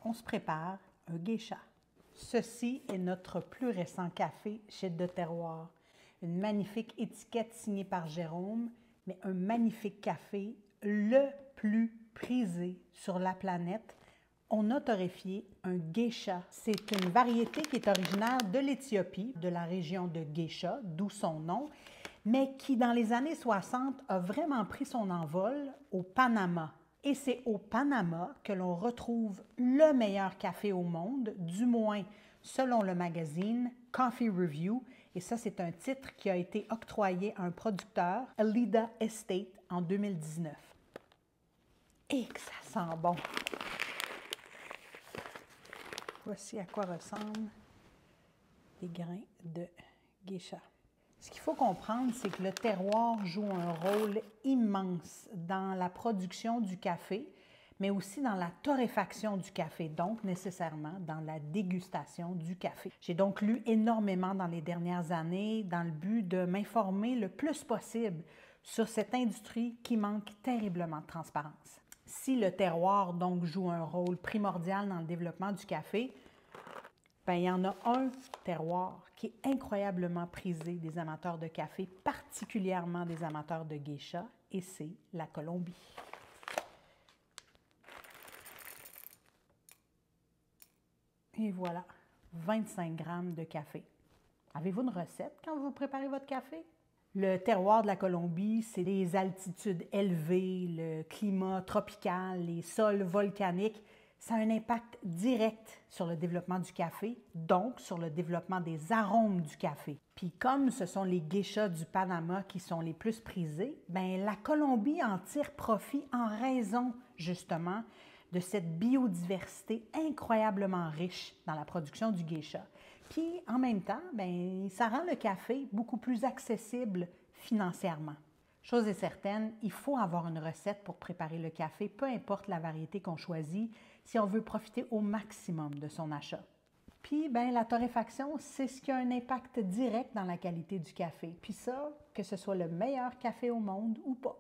on se prépare un geisha. Ceci est notre plus récent café chez De Terroir. Une magnifique étiquette signée par Jérôme, mais un magnifique café, le plus prisé sur la planète. On a torréfié un geisha. C'est une variété qui est originaire de l'Éthiopie, de la région de Geisha, d'où son nom, mais qui, dans les années 60, a vraiment pris son envol au Panama. Et c'est au Panama que l'on retrouve le meilleur café au monde, du moins selon le magazine Coffee Review. Et ça, c'est un titre qui a été octroyé à un producteur, Alida Estate, en 2019. Et que ça sent bon! Voici à quoi ressemblent les grains de geisha. Ce qu'il faut comprendre, c'est que le terroir joue un rôle immense dans la production du café, mais aussi dans la torréfaction du café, donc nécessairement dans la dégustation du café. J'ai donc lu énormément dans les dernières années dans le but de m'informer le plus possible sur cette industrie qui manque terriblement de transparence. Si le terroir donc joue un rôle primordial dans le développement du café, bien, il y en a un terroir qui est incroyablement prisé des amateurs de café, particulièrement des amateurs de geisha, et c'est la Colombie. Et voilà, 25 grammes de café. Avez-vous une recette quand vous préparez votre café? Le terroir de la Colombie, c'est les altitudes élevées, le climat tropical, les sols volcaniques. Ça a un impact direct sur le développement du café, donc sur le développement des arômes du café. Puis comme ce sont les geishas du Panama qui sont les plus prisés, bien la Colombie en tire profit en raison justement de cette biodiversité incroyablement riche dans la production du geisha. Puis en même temps, bien, ça rend le café beaucoup plus accessible financièrement. Chose est certaine, il faut avoir une recette pour préparer le café, peu importe la variété qu'on choisit, si on veut profiter au maximum de son achat. Puis, bien, la torréfaction, c'est ce qui a un impact direct dans la qualité du café. Puis ça, que ce soit le meilleur café au monde ou pas.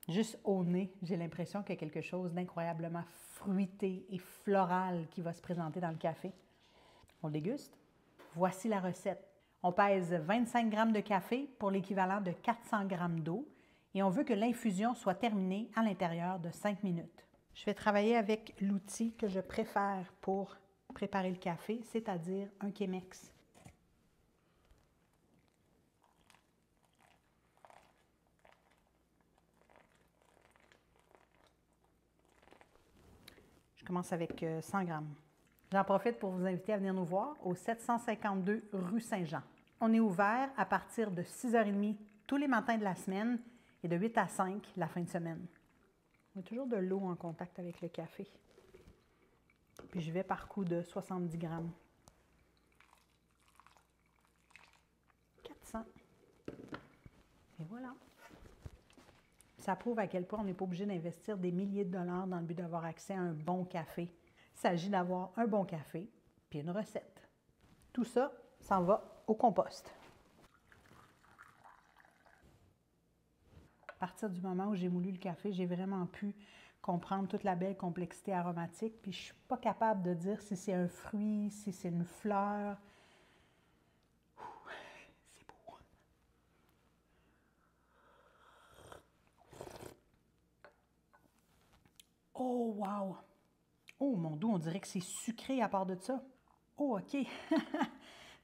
Juste au nez, j'ai l'impression qu'il y a quelque chose d'incroyablement fruité et floral qui va se présenter dans le café. On déguste? Voici la recette. On pèse 25 grammes de café pour l'équivalent de 400 grammes d'eau. Et on veut que l'infusion soit terminée à l'intérieur de 5 minutes. Je vais travailler avec l'outil que je préfère pour préparer le café, c'est-à-dire un Chemex. Je commence avec 100 grammes. J'en profite pour vous inviter à venir nous voir au 752 rue Saint-Jean. On est ouvert à partir de 6h30 tous les matins de la semaine et de 8 à 5 la fin de semaine. On a toujours de l'eau en contact avec le café. Puis je vais par coup de 70 grammes. 400. Et voilà. Ça prouve à quel point on n'est pas obligé d'investir des milliers de dollars dans le but d'avoir accès à un bon café. Il s'agit d'avoir un bon café puis une recette. Tout ça s'en va au compost. À partir du moment où j'ai moulu le café, j'ai vraiment pu comprendre toute la belle complexité aromatique. Puis je ne suis pas capable de dire si c'est un fruit, si c'est une fleur. C'est beau. Oh, wow! Oh, mon Dieu, on dirait que c'est sucré à part de ça. Oh, OK.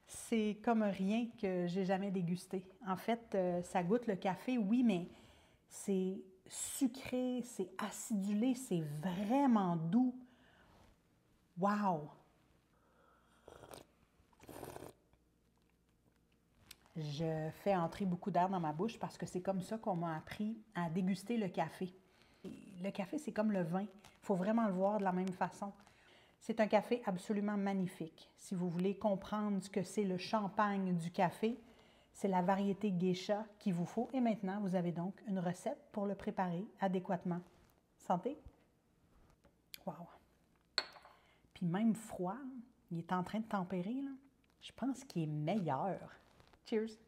C'est comme rien que j'ai jamais dégusté. En fait, ça goûte le café, oui, mais c'est sucré, c'est acidulé, c'est vraiment doux. Wow! Je fais entrer beaucoup d'air dans ma bouche parce que c'est comme ça qu'on m'a appris à déguster le café. Le café, c'est comme le vin. Il faut vraiment le voir de la même façon. C'est un café absolument magnifique. Si vous voulez comprendre ce que c'est le champagne du café, c'est la variété geisha qu'il vous faut. Et maintenant, vous avez donc une recette pour le préparer adéquatement. Santé! Wow! Puis même froid, il est en train de tempérer, là. Je pense qu'il est meilleur. Cheers!